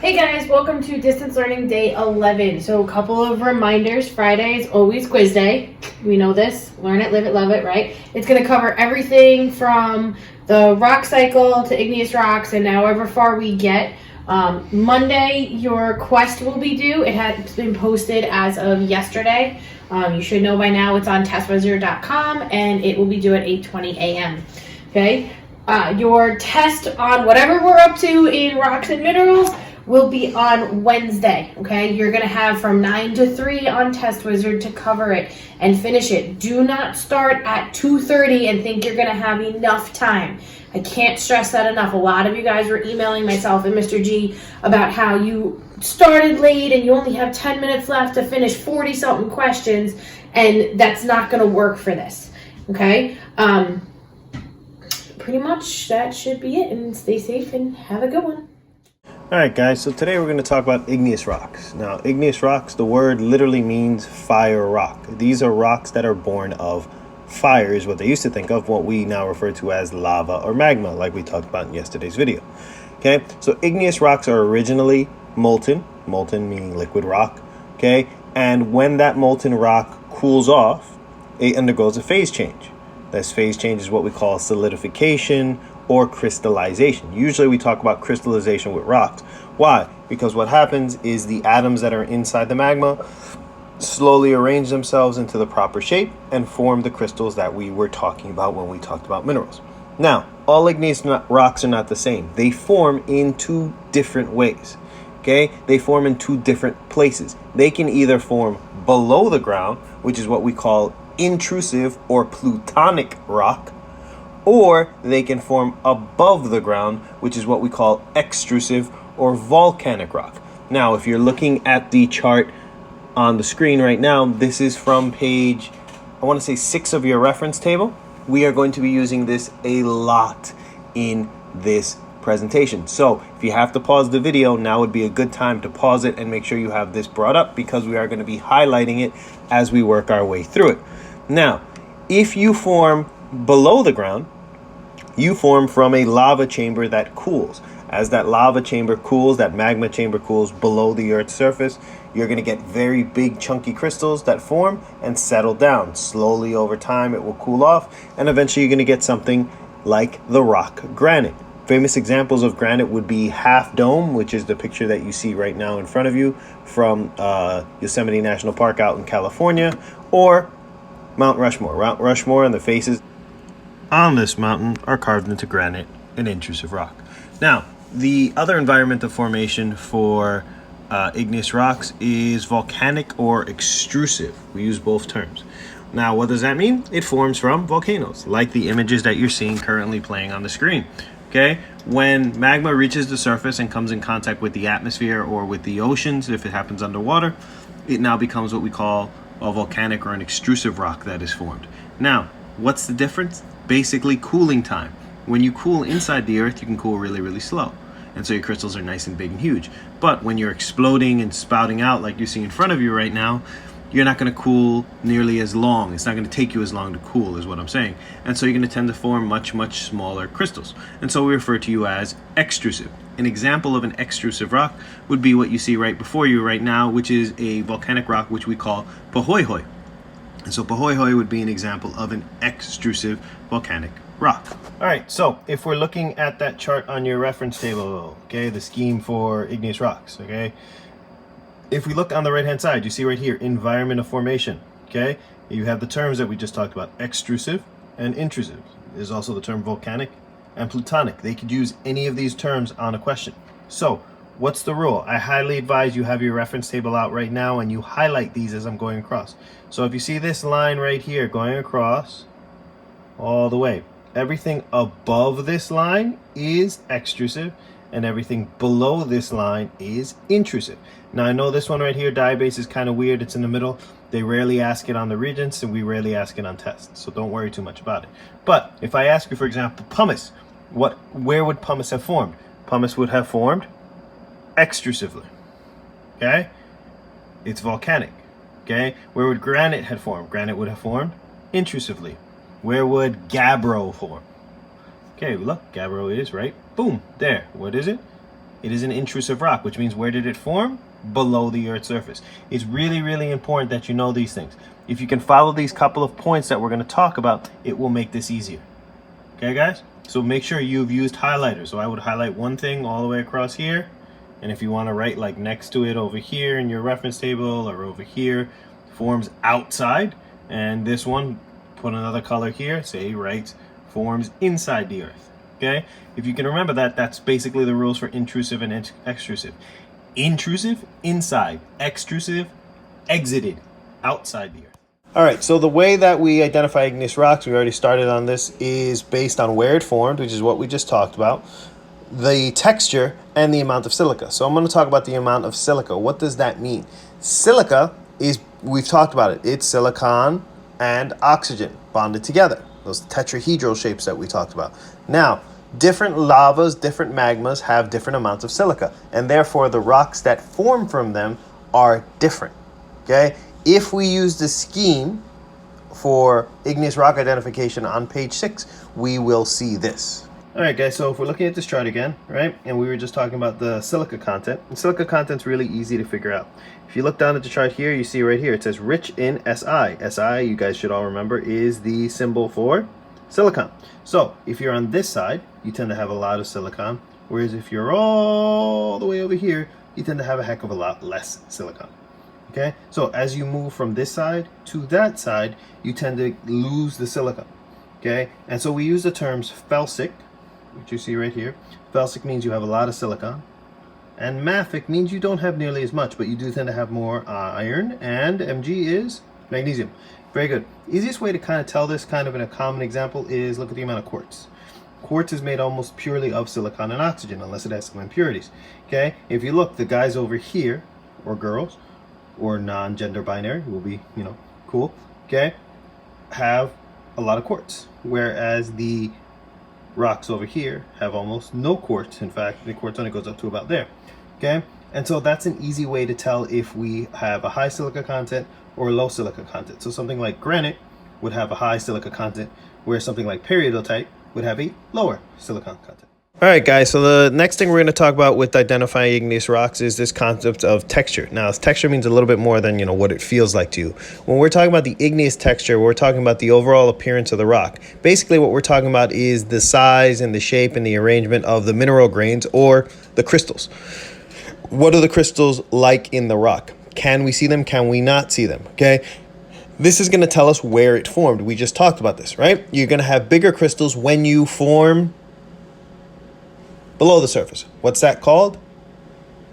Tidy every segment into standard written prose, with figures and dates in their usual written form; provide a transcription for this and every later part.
Hey guys, welcome to Distance Learning Day 11. So a couple of reminders. Friday is always quiz day. We know this. Learn it, live it, love it, right? It's going to cover everything from the rock cycle to igneous rocks and however far we get. Monday, your quest will be due. It has been posted as of yesterday. You should know by now it's on testwizard.com and it will be due at 8:20 a.m. Okay? Your test on whatever we're up to in rocks and minerals will be on Wednesday, okay? You're gonna have from 9 to 3 on Test Wizard to cover it and finish it. Do not start at 2:30 and think you're gonna have enough time. I can't stress that enough. A lot of you guys were emailing myself and Mr. G about how you started late and you only have 10 minutes left to finish 40-something questions, and that's not gonna work for this, okay? Pretty much that should be it, and stay safe and have a good one. Alright guys, so today we're going to talk about igneous rocks. Now, igneous rocks, the word literally means fire rock. These are rocks that are born of fire, is what they used to think of, what we now refer to as lava or magma, like we talked about in yesterday's video. Okay, so igneous rocks are originally molten meaning liquid rock, okay, and when that molten rock cools off, it undergoes a phase change. This phase change is what we call solidification or crystallization. Usually we talk about crystallization with rocks. Why? Because what happens is the atoms that are inside the magma slowly arrange themselves into the proper shape and form the crystals that we were talking about when we talked about minerals. Now, all igneous rocks are not the same. They form in two different ways. Okay? They form in two different places. They can either form below the ground, which is what we call intrusive or plutonic rock, or they can form above the ground, which is what we call extrusive or volcanic rock. Now, if you're looking at the chart on the screen right now, this is from page, I want to say 6 of your reference table. We are going to be using this a lot in this presentation. So if you have to pause the video, now would be a good time to pause it and make sure you have this brought up, because we are going to be highlighting it as we work our way through it. Now, if you form below the ground, you form from a lava chamber that cools. As that lava chamber cools, that magma chamber cools below the Earth's surface, you're going to get very big chunky crystals that form and settle down. Slowly over time it will cool off, and eventually you're going to get something like the rock granite. Famous examples of granite would be Half Dome, which is the picture that you see right now in front of you from Yosemite National Park out in California, or Mount Rushmore. Mount Rushmore and the faces on this mountain are carved into granite, an intrusive rock. Now, the other environment of formation for igneous rocks is volcanic or extrusive. We use both terms. Now, what does that mean? It forms from volcanoes, like the images that you're seeing currently playing on the screen. Okay, when magma reaches the surface and comes in contact with the atmosphere or with the oceans, if it happens underwater, it now becomes what we call a volcanic or an extrusive rock that is formed. Now, what's the difference? Basically, cooling time. When you cool inside the earth, you can cool really, really slow. And so your crystals are nice and big and huge. But when you're exploding and spouting out like you see in front of you right now, you're not going to cool nearly as long. It's not going to take you as long to cool, is what I'm saying. And so you're going to tend to form much, much smaller crystals. And so we refer to you as extrusive. An example of an extrusive rock would be what you see right before you right now, which is a volcanic rock, which we call Pahoehoe. And so Pahoehoe would be an example of an extrusive volcanic rock. All right, so if we're looking at that chart on your reference table, okay, the scheme for igneous rocks, okay, if we look on the right hand side, you see right here, environment of formation, okay, you have the terms that we just talked about, extrusive and intrusive. There's also the term volcanic and plutonic. They could use any of these terms on a question. So what's the rule? I highly advise you have your reference table out right now and you highlight these as I'm going across. So if you see this line right here going across all the way, everything above this line is extrusive and everything below this line is intrusive. Now I know this one right here, diabase, is kind of weird. It's in the middle. They rarely ask it on the regents and we rarely ask it on tests, so don't worry too much about it. But if I ask you, for example, pumice, where would pumice have formed? Pumice would have formed extrusively. Okay, it's volcanic. Okay, where would granite have formed? Granite would have formed intrusively. Where would gabbro form? Okay, look, gabbro is right. Boom, there. What is it? It is an intrusive rock, which means where did it form? Below the Earth's surface. It's really, really important that you know these things. If you can follow these couple of points that we're going to talk about, it will make this easier. Okay, guys? So make sure you've used highlighters. So I would highlight one thing all the way across here. And if you want to write like next to it over here in your reference table or over here, forms outside. And this one, put another color here, say writes forms inside the Earth. Okay? If you can remember that, that's basically the rules for intrusive and extrusive. Intrusive, inside. Extrusive, exited, outside the Earth. All right, so the way that we identify igneous rocks, we already started on this, is based on where it formed, which is what we just talked about, the texture, and the amount of silica. So I'm going to talk about the amount of silica. What does that mean? Silica is, we've talked about it, it's silicon and oxygen bonded together. Those tetrahedral shapes that we talked about. Now, different lavas, different magmas have different amounts of silica, and therefore the rocks that form from them are different. Okay? If we use the scheme for igneous rock identification on page 6, we will see this. All right, guys, so if we're looking at this chart again, right, and we were just talking about the silica content, and silica content's really easy to figure out. If you look down at the chart here, you see right here, it says rich in Si. Si, you guys should all remember, is the symbol for silicon. So if you're on this side, you tend to have a lot of silicon, whereas if you're all the way over here, you tend to have a heck of a lot less silicon. Okay, so as you move from this side to that side, you tend to lose the silicon. Okay, and so we use the terms felsic, which you see right here. Felsic means you have a lot of silicon, and mafic means you don't have nearly as much, but you do tend to have more iron, and Mg is magnesium. Very good. Easiest way to kind of tell this kind of in a common example is look at the amount of quartz. Quartz is made almost purely of silicon and oxygen, unless it has some impurities. Okay, if you look, the guys over here, or girls, or non-gender binary, will be, cool, okay, have a lot of quartz, whereas the rocks over here have almost no quartz. In fact, the quartz only goes up to about there. Okay, and so that's an easy way to tell if we have a high silica content or a low silica content. So something like granite would have a high silica content, whereas something like peridotite would have a lower silicon content. All right, guys, so the next thing we're going to talk about with identifying igneous rocks is this concept of texture. Now, texture means a little bit more than, what it feels like to you. When we're talking about the igneous texture, we're talking about the overall appearance of the rock. Basically, what we're talking about is the size and the shape and the arrangement of the mineral grains or the crystals. What are the crystals like in the rock? Can we see them? Can we not see them? Okay. This is going to tell us where it formed. We just talked about this, right? You're going to have bigger crystals when you form below the surface. What's that called?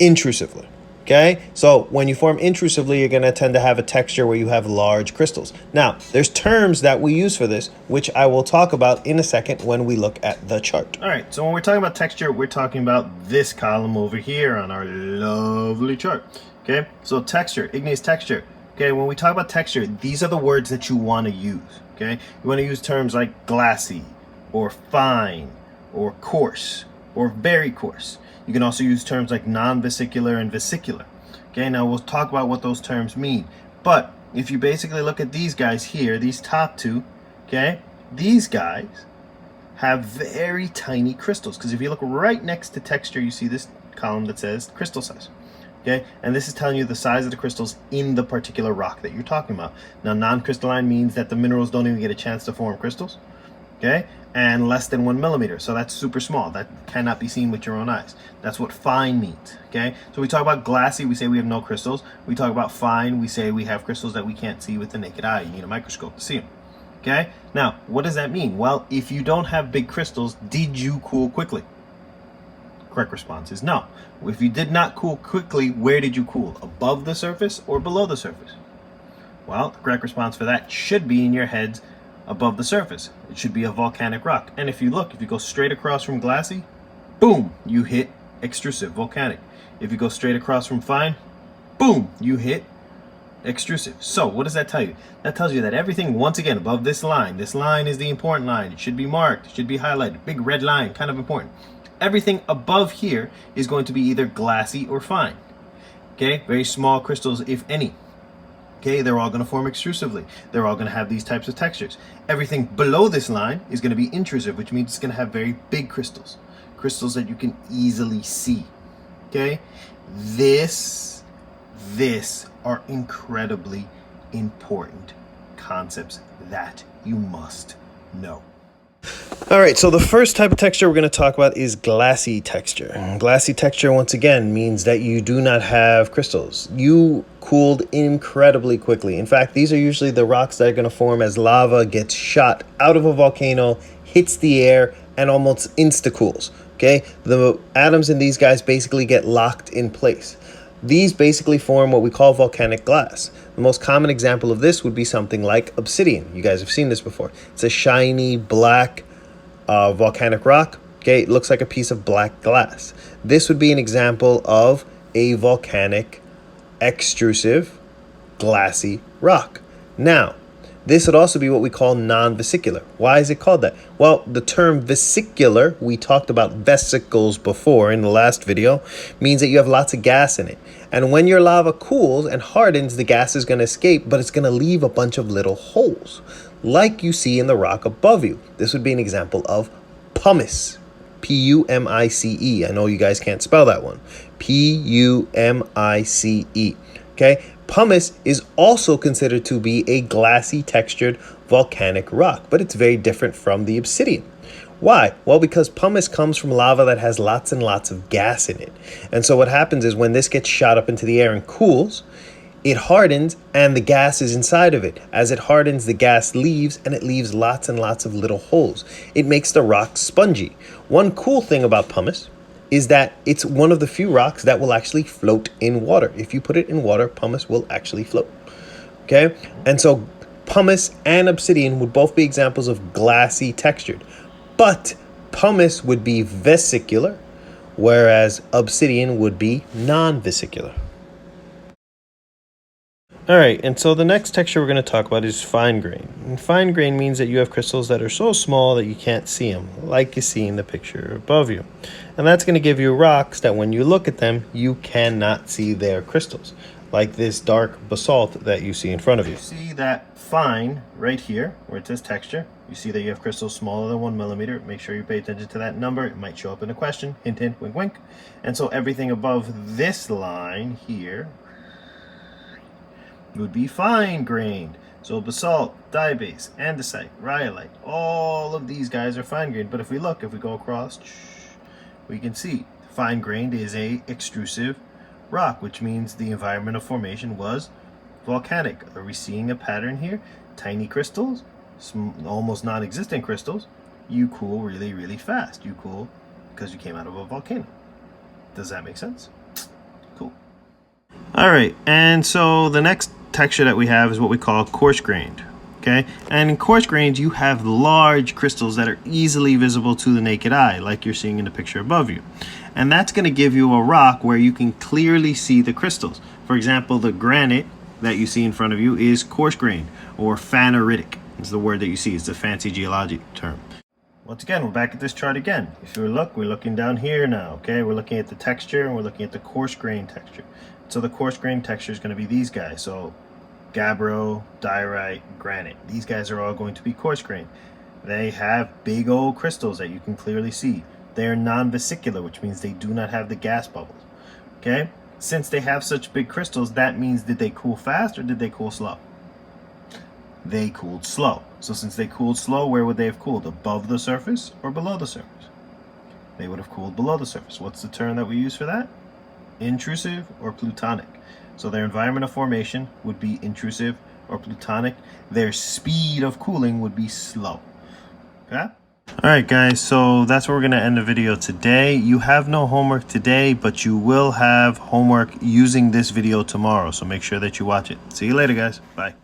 Intrusively. Okay? So when you form intrusively, you're going to tend to have a texture where you have large crystals. Now, there's terms that we use for this, which I will talk about in a second when we look at the chart. All right, so when we're talking about texture, we're talking about this column over here on our lovely chart. Okay? So texture, igneous texture. Okay, when we talk about texture, these are the words that you want to use. Okay? You want to use terms like glassy or fine or coarse or very coarse. You can also use terms like non-vesicular and vesicular. Okay, now we'll talk about what those terms mean. But if you basically look at these guys here, these top two, okay, these guys have very tiny crystals. Because if you look right next to texture, you see this column that says crystal size. Okay, and this is telling you the size of the crystals in the particular rock that you're talking about. Now, non-crystalline means that the minerals don't even get a chance to form crystals. Okay, and less than 1 millimeter. So that's super small. That cannot be seen with your own eyes. That's what fine means. Okay, so we talk about glassy, we say we have no crystals. We talk about fine, we say we have crystals that we can't see with the naked eye. You need a microscope to see them. Okay, now what does that mean? Well, if you don't have big crystals, did you cool quickly? Correct response is no. If you did not cool quickly, where did you cool? Above the surface or below the surface? Well, the correct response for that should be in your heads above the surface. It should be a volcanic rock. And if you look, if you go straight across from glassy, boom, you hit extrusive, volcanic. If you go straight across from fine, boom, you hit extrusive. So what does that tell you? That tells you that everything, once again, above this line is the important line. It should be marked, it should be highlighted, big red line, kind of important. Everything above here is going to be either glassy or fine. Okay, very small crystals, if any. Okay, they're all going to form extrusively. They're all going to have these types of textures. Everything below this line is going to be intrusive, which means it's going to have very big crystals. Crystals that you can easily see. Okay, this are incredibly important concepts that you must know. All right, so the first type of texture we're going to talk about is glassy texture. Glassy texture, once again, means that you do not have crystals. You cooled incredibly quickly. In fact, these are usually the rocks that are going to form as lava gets shot out of a volcano, hits the air, and almost insta-cools. Okay, the atoms in these guys basically get locked in place. These basically form what we call volcanic glass. The most common example of this would be something like obsidian. You guys have seen this before. It's a shiny black volcanic rock. Okay, it looks like a piece of black glass. This would be an example of a volcanic extrusive glassy rock. Now, this would also be what we call non-vesicular. Why is it called that? Well, the term vesicular, we talked about vesicles before in the last video, means that you have lots of gas in it. And when your lava cools and hardens, the gas is going to escape, but it's going to leave a bunch of little holes, like you see in the rock above you. This would be an example of pumice. P-U-M-I-C-E. I know you guys can't spell that one. P-U-M-I-C-E. Okay? Pumice is also considered to be a glassy textured volcanic rock, but it's very different from the obsidian. Why? Well, because pumice comes from lava that has lots and lots of gas in it. And so what happens is when this gets shot up into the air and cools, it hardens and the gas is inside of it. As it hardens, the gas leaves and it leaves lots and lots of little holes. It makes the rock spongy. One cool thing about pumice is that it's one of the few rocks that will actually float in water. If you put it in water, pumice will actually float. Okay? And so pumice and obsidian would both be examples of glassy textured. But pumice would be vesicular, whereas obsidian would be non-vesicular. All right, and so the next texture we're going to talk about is fine grain. And fine grain means that you have crystals that are so small that you can't see them, like you see in the picture above you. And that's going to give you rocks that when you look at them, you cannot see their crystals, like this dark basalt that you see in front of you. You see that fine right here, where it says texture. You see that you have crystals smaller than 1 millimeter. Make sure you pay attention to that number. It might show up in a question. Hint, hint, wink, wink. And so everything above this line here would be fine grained. So basalt, diabase, andesite, rhyolite, all of these guys are fine grained. But if we go across, we can see fine grained is a extrusive rock, which means the environment of formation was volcanic. Are we seeing a pattern here? Tiny crystals, almost non-existent crystals. You cool really, really fast. You cool because you came out of a volcano. Does that make sense? Cool. All right, and so the next texture that we have is what we call coarse grained. Okay, and in coarse grains you have large crystals that are easily visible to the naked eye, like you're seeing in the picture above you. And that's going to give you a rock where you can clearly see the crystals. For example, the granite that you see in front of you is coarse grained, or phaneritic is the word that you see. It's a fancy geologic term. Once again, we're back at this chart again. If you look, we're looking down here now. Okay, we're looking at the texture and we're looking at the coarse grain texture. So the coarse grain texture is going to be these guys. So gabbro, diorite, granite. These guys are all going to be coarse grain. They have big old crystals that you can clearly see. They're non-vesicular, which means they do not have the gas bubbles. Okay? Since they have such big crystals, that means did they cool fast or did they cool slow? They cooled slow. So since they cooled slow, where would they have cooled? Above the surface or below the surface? They would have cooled below the surface. What's the term that we use for that? Intrusive or plutonic. So their environment of formation would be intrusive or plutonic. Their speed of cooling would be slow. Okay? Alright guys, so that's where we're going to end the video today. You have no homework today, but you will have homework using this video tomorrow. So make sure that you watch it. See you later guys. Bye.